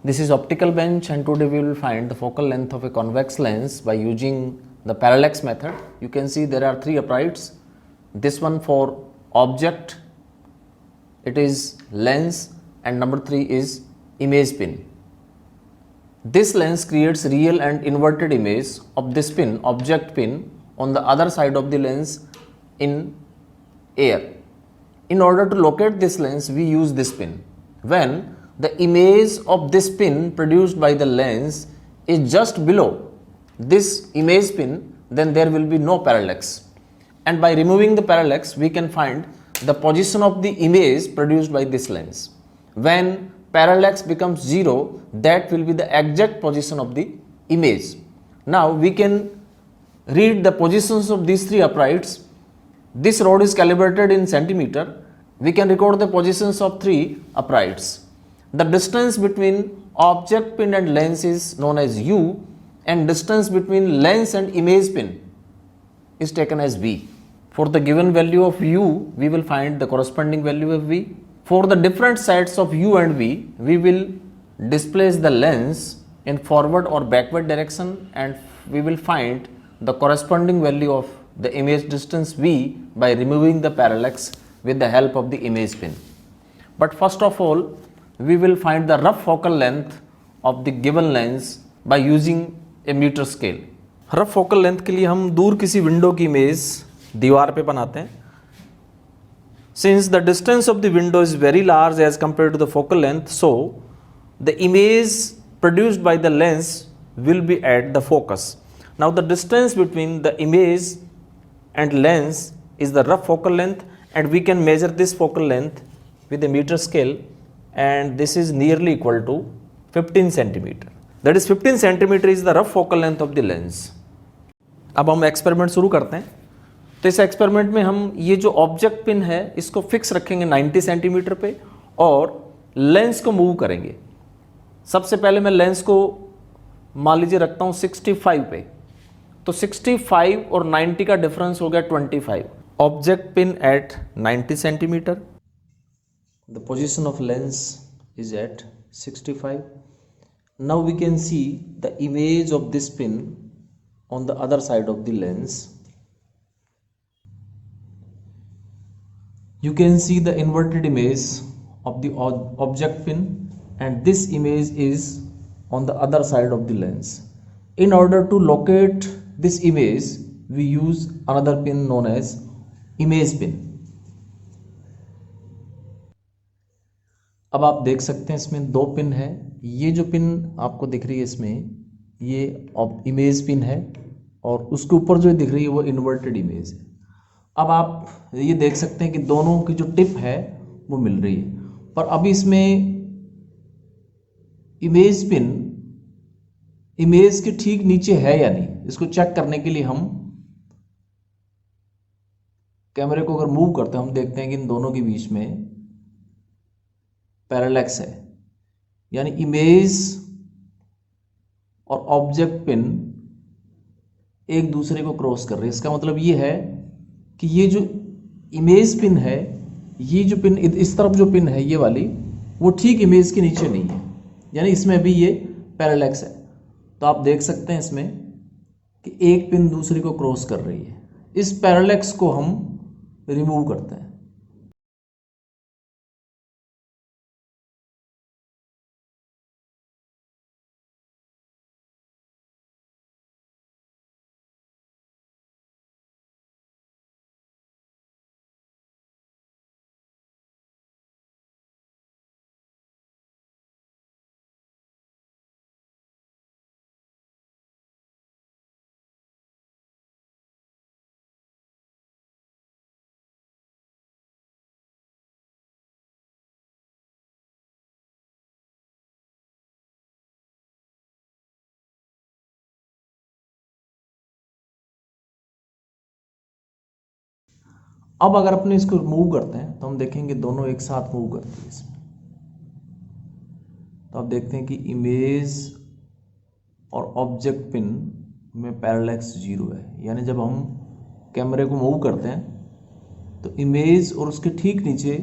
This is optical bench, and today we will find the focal length of a convex lens by using the parallax method. You can see there are three uprights. This one for object, it is lens, and number 3 is image pin. This lens creates real and inverted image of this pin, object pin, on the other side of the lens in air. In order to locate this lens, we use this pin. When the image of this pin produced by the lens is just below this image pin, then there will be no parallax. And by removing the parallax, we can find the position of the image produced by this lens. When parallax becomes 0, that will be the exact position of the image. Now we can read the positions of these three uprights. This rod is calibrated in centimeter. We can record the positions of three uprights. The distance between object pin and lens is known as u, and distance between lens and image pin is taken as v. For the given value of u, we will find the corresponding value of v. For the different sides of u and v, we will displace the lens in forward or backward direction, and we will find the corresponding value of the image distance v by removing the parallax with the help of the image pin. But first of all, we will find the rough focal length of the given lens by using a meter scale. Rough focal length के लिए हम दूर किसी window की image दीवार पे बनाते हैं. Since the distance of the window is very large as compared to the focal length, so the image produced by the lens will be at the focus. Now the distance between the image and lens is the rough focal length, and we can measure this focal length with a meter scale, and this is nearly equal to 15 centimeter. That is 15 centimeter is the rough focal length of the lens. अब हम experiment शुरू करते हैं. तो इस experiment में हम ये जो ऑब्जेक्ट पिन है इसको फिक्स रखेंगे 90 सेंटीमीटर पे और लेंस को मूव करेंगे. सबसे पहले मैं लेंस को मान लीजिए रखता हूँ 65 पे. तो 65 और 90 का डिफरेंस हो गया 25. Object pin at 90 centimetre. The position of lens is at 65. Now we can see the image of this pin on the other side of the lens. You can see the inverted image of the object pin, and this image is on the other side of the lens. In order to locate this image, we use another pin known as image pin. अब आप देख सकते हैं इसमें दो pin है. ये जो पिन आपको दिख रही है इसमें ये इमेज पिन है, और उसके ऊपर जो दिख रही है वो इन्वर्टेड इमेज है. अब आप ये देख सकते हैं कि दोनों की जो टिप है वो मिल रही है, पर अभी इसमें इमेज पिन इमेज के ठीक नीचे है या नहीं, इसको चेक करने के लिए हम कैमरे को अगर मूव करते हैं, हम देखते हैं कि इन दोनों के बीच में पैरेलैक्स है, यानी इमेज और ऑब्जेक्ट पिन एक दूसरे को क्रॉस कर रहे हैं. इसका मतलब ये है कि ये जो इमेज पिन है, ये जो पिन इस तरफ जो पिन है ये वाली, वो ठीक इमेज के नीचे नहीं है, यानी इसमें भी ये पैरेलैक्स है. तो आप देख सकते हैं इसमें कि एक पिन दूसरे को क्रॉस कर रही है. इस पैरेलैक्स को हम रिमूव करते हैं. अब अगर अपने इसको मूव करते हैं तो हम देखेंगे दोनों एक साथ मूव करते हैं इसमें. तो आप देखते हैं कि इमेज और ऑब्जेक्ट पिन में पैरेलैक्स 0 है, यानी जब हम कैमरे को मूव करते हैं तो इमेज और उसके ठीक नीचे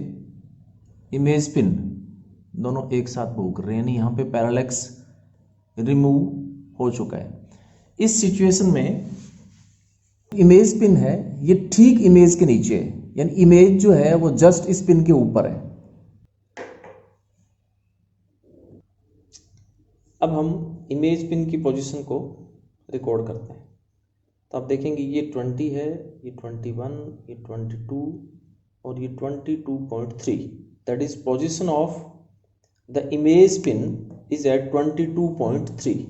इमेज पिन दोनों एक साथ मूव कर रहे हैं, यानी यहाँ पे पैरेलैक्स रिमूव हो चुका है। इस सिचुएशन में इमेज पिन है, ये ठीक इमेज के नीचे है, यानी इमेज जो है वो जस्ट इस पिन के ऊपर है। अब हम इमेज पिन की पोजीशन को रिकॉर्ड करते हैं। तो आप देखेंगे ये 20 है, ये 21, ये 22 और ये 22.3, that is position of the image pin is at 22.3।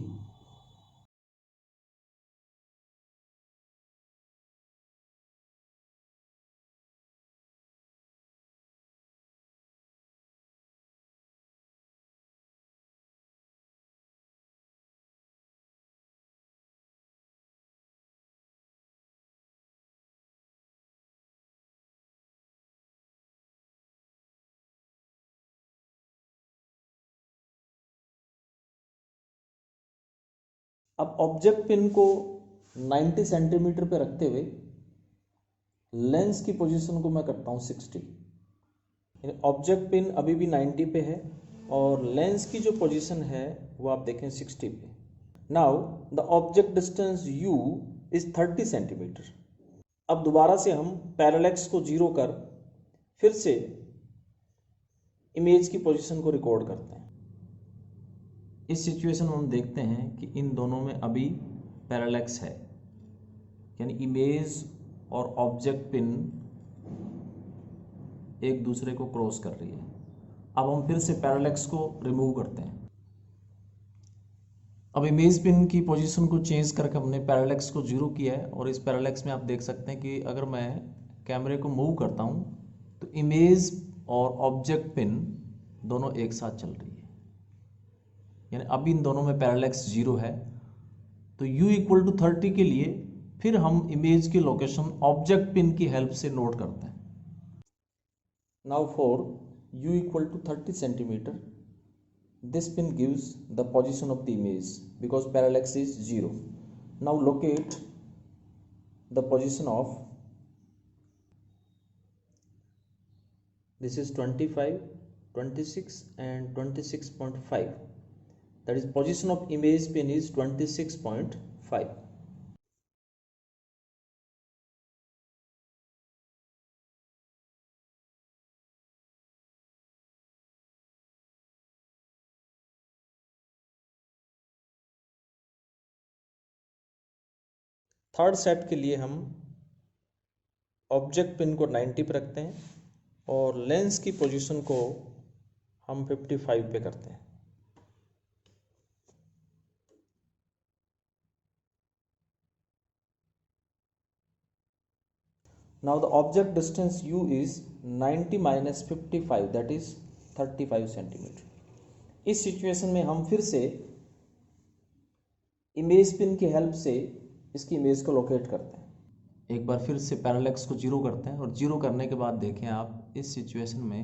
अब ऑब्जेक्ट पिन को 90 सेंटीमीटर पे रखते हुए लेंस की पोजीशन को मैं करता हूँ 60। ऑब्जेक्ट पिन अभी भी 90 पे है और लेंस की जो पोजीशन है वो आप देखें 60 पे। Now the object distance u is 30 centimetre. अब दोबारा से हम पैरेलैक्स को जीरो कर फिर से इमेज की पोजीशन को रिकॉर्ड करते हैं। इस सिचुएशन में हम देखते हैं कि इन दोनों में अभी पैरेलैक्स है, यानी इमेज और ऑब्जेक्ट पिन एक दूसरे को क्रॉस कर रही है। अब हम फिर से पैरेलैक्स को रिमूव करते हैं। अब इमेज पिन की पोजीशन को चेंज करके हमने पैरेलैक्स को जीरो किया है और इस पैरेलैक्स में आप देख सकते हैं कि अगर मैं कैमरे को मूव करता हूं तो इमेज और ऑब्जेक्ट पिन दोनों एक साथ चल रही है, यानी अब इन दोनों में पैरेलैक्स जीरो है। तो u इक्वल टू 30 के लिए फिर हम इमेज की लोकेशन ऑब्जेक्ट पिन की हेल्प से नोट करते हैं। Now for u equal to 30 centimetre, this pin gives the position of the image because parallax is 0. Now locate the position of, this is 25, 26 and 26.5, that is position of image pin is 26.5. Third set के लिए हम object pin को 90 पे रखते हैं और lens की position को हम 55 पे करते हैं। Now the object distance u is 90 minus 55, that is 35 centimetre. इस सिचुएशन में हम फिर से इमेज पिन की हेल्प से इसकी इमेज को लोकेट करते हैं। एक बार फिर से पैरेलैक्स को जीरो करते हैं और जीरो करने के बाद देखें आप इस सिचुएशन में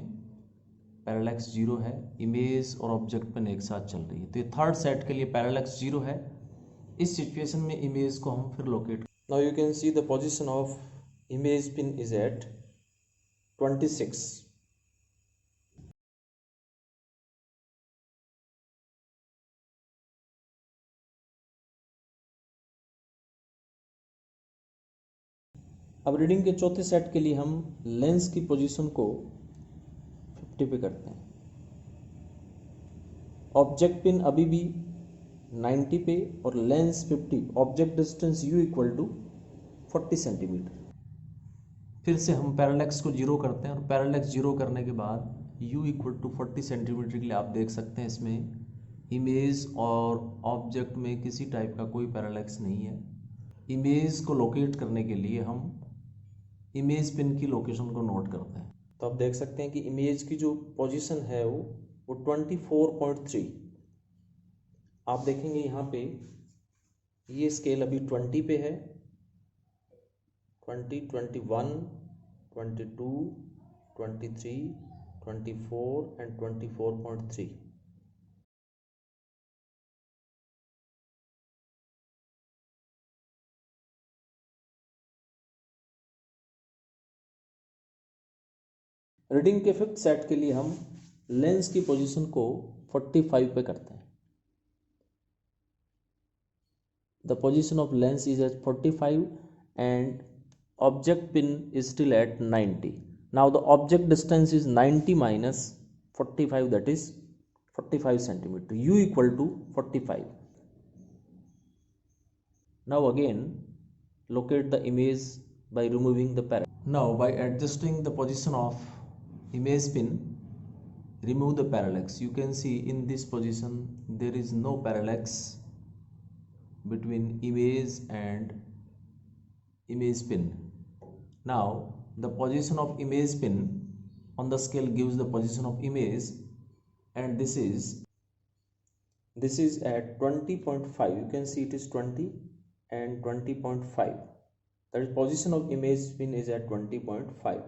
पैरेलैक्स जीरो है, इमेज और ऑब्जेक्ट पिन एक साथ चल रही है। तो ये थर्ड सेट के लिए पैरेलैक्स जीरो है। इस सिचुएशन में इमेज को हम फिर locate, now you can see the position of image pin is at 26। अब रीडिंग के चौथे सेट के लिए हम लेंस की पोजीशन को 50 पे करते हैं। ऑब्जेक्ट पिन अभी भी 90 पे और lens 50, object distance u equal to 40 centimetre. फिर से हम पैरेलैक्स को जीरो करते हैं और पैरेलैक्स जीरो करने के बाद u इक्वल टू 40 सेंटीमीटर के लिए आप देख सकते हैं इसमें इमेज और ऑब्जेक्ट में किसी टाइप का कोई पैरेलैक्स नहीं है। इमेज को लोकेट करने के लिए हम इमेज पिन की लोकेशन को नोट करते हैं। तो आप देख सकते हैं कि इमेज की जो पोजीशन है वो 24.3। आप देखेंगे यहाँ पे ये स्केल अभी 20 पे है, 20, 21, 22, 23, 24 एंड 24.3। रीडिंग के फिफ्थ सेट के लिए हम लेंस की पोजीशन को 45 पे करते हैं. The position of lens is at 45 and object pin is still at 90. Now the object distance is 90 minus 45, that is 45 centimeter. U equal to 45. Now again locate the image by removing the parallax. Now by adjusting the position of image pin, remove the parallax. You can see in this position there is no parallax between image and image pin. Now the position of image pin on the scale gives the position of image, and this is at 20.5. you can see it is 20 and 20.5. that is position of image pin is at 20.5.